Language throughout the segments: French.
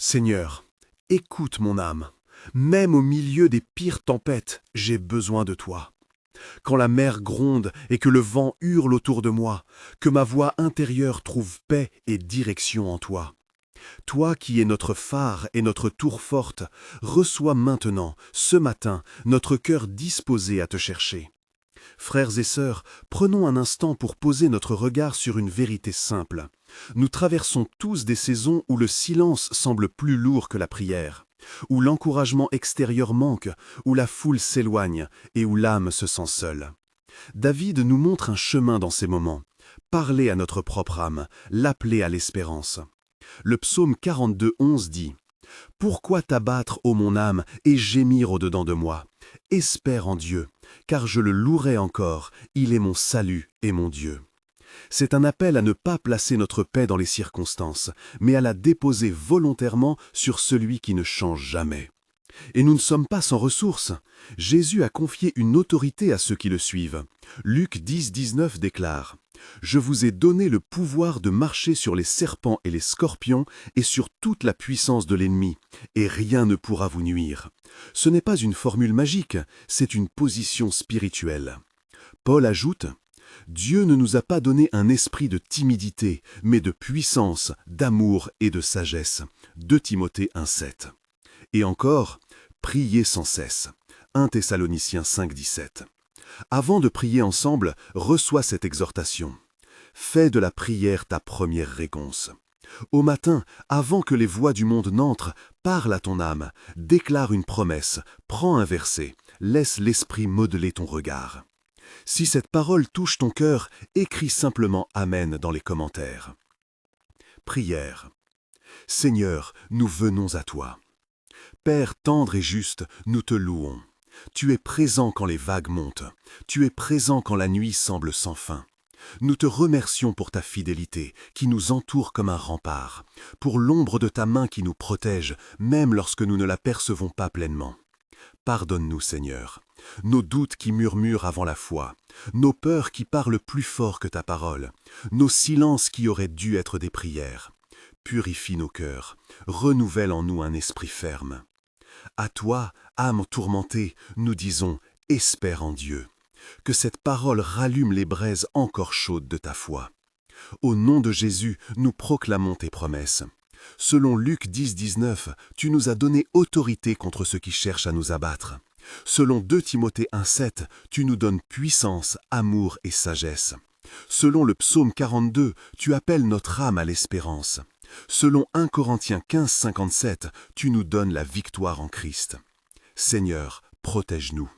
Seigneur, écoute mon âme. Même au milieu des pires tempêtes, j'ai besoin de toi. Quand la mer gronde et que le vent hurle autour de moi, que ma voix intérieure trouve paix et direction en toi. Toi qui es notre phare et notre tour forte, reçois maintenant, ce matin, notre cœur disposé à te chercher. Frères et sœurs, prenons un instant pour poser notre regard sur une vérité simple. Nous traversons tous des saisons où le silence semble plus lourd que la prière, où l'encouragement extérieur manque, où la foule s'éloigne et où l'âme se sent seule. David nous montre un chemin dans ces moments. Parler à notre propre âme, l'appeler à l'espérance. Le psaume 42:11 dit « Pourquoi t'abattre, ô mon âme, et gémir au-dedans de moi? Espère en Dieu, car je le louerai encore, il est mon salut et mon Dieu. » C'est un appel à ne pas placer notre paix dans les circonstances, mais à la déposer volontairement sur celui qui ne change jamais. Et nous ne sommes pas sans ressources. Jésus a confié une autorité à ceux qui le suivent. Luc 10:19 déclare « Je vous ai donné le pouvoir de marcher sur les serpents et les scorpions et sur toute la puissance de l'ennemi, et rien ne pourra vous nuire. » Ce n'est pas une formule magique, c'est une position spirituelle. Paul ajoute « Dieu ne nous a pas donné un esprit de timidité, mais de puissance, d'amour et de sagesse. » 2 Timothée 1:7. Et encore, priez sans cesse. 1 Thessaloniciens 5:17. Avant de prier ensemble, reçois cette exhortation. Fais de la prière ta première réponse. Au matin, avant que les voix du monde n'entrent, parle à ton âme, déclare une promesse, prends un verset, laisse l'esprit modeler ton regard. Si cette parole touche ton cœur, écris simplement Amen dans les commentaires. Prière. Seigneur, nous venons à toi. Père tendre et juste, nous te louons. Tu es présent quand les vagues montent. Tu es présent quand la nuit semble sans fin. Nous te remercions pour ta fidélité, qui nous entoure comme un rempart, pour l'ombre de ta main qui nous protège, même lorsque nous ne la percevons pas pleinement. Pardonne-nous, Seigneur, nos doutes qui murmurent avant la foi, nos peurs qui parlent plus fort que ta parole, nos silences qui auraient dû être des prières. Purifie nos cœurs, renouvelle en nous un esprit ferme. À toi, âme tourmentée, nous disons « Espère en Dieu ». Que cette parole rallume les braises encore chaudes de ta foi. Au nom de Jésus, nous proclamons tes promesses. Selon Luc 10:19, tu nous as donné autorité contre ceux qui cherchent à nous abattre. Selon 2 Timothée 1:7, tu nous donnes puissance, amour et sagesse. Selon le psaume 42, tu appelles notre âme à l'espérance. Selon 1 Corinthiens 15:57, tu nous donnes la victoire en Christ. Seigneur, protège-nous.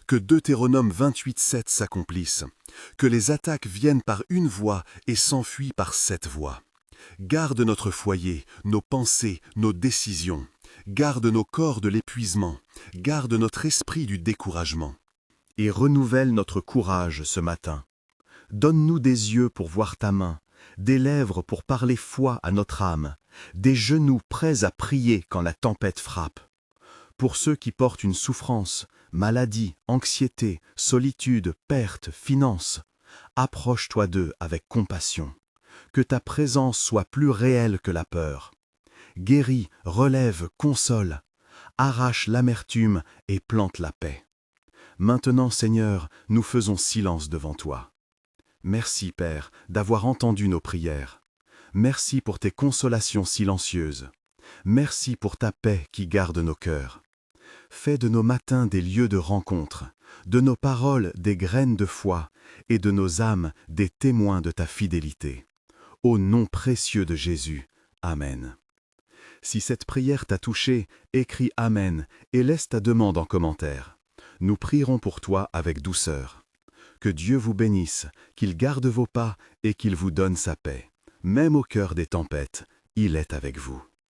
Que Deutéronome 28:7 s'accomplisse. Que les attaques viennent par une voie et s'enfuient par 7 voies. Garde notre foyer, nos pensées, nos décisions. Garde nos corps de l'épuisement. Garde notre esprit du découragement. Et renouvelle notre courage ce matin. Donne-nous des yeux pour voir ta main, des lèvres pour parler foi à notre âme, des genoux prêts à prier quand la tempête frappe. Pour ceux qui portent une souffrance, maladie, anxiété, solitude, perte, finance, approche-toi d'eux avec compassion. Que ta présence soit plus réelle que la peur. Guéris, relève, console, arrache l'amertume et plante la paix. Maintenant, Seigneur, nous faisons silence devant toi. Merci, Père, d'avoir entendu nos prières. Merci pour tes consolations silencieuses. Merci pour ta paix qui garde nos cœurs. Fais de nos matins des lieux de rencontre, de nos paroles des graines de foi et de nos âmes des témoins de ta fidélité. Au nom précieux de Jésus. Amen. Si cette prière t'a touché, écris Amen et laisse ta demande en commentaire. Nous prierons pour toi avec douceur. Que Dieu vous bénisse, qu'il garde vos pas et qu'il vous donne sa paix. Même au cœur des tempêtes, il est avec vous.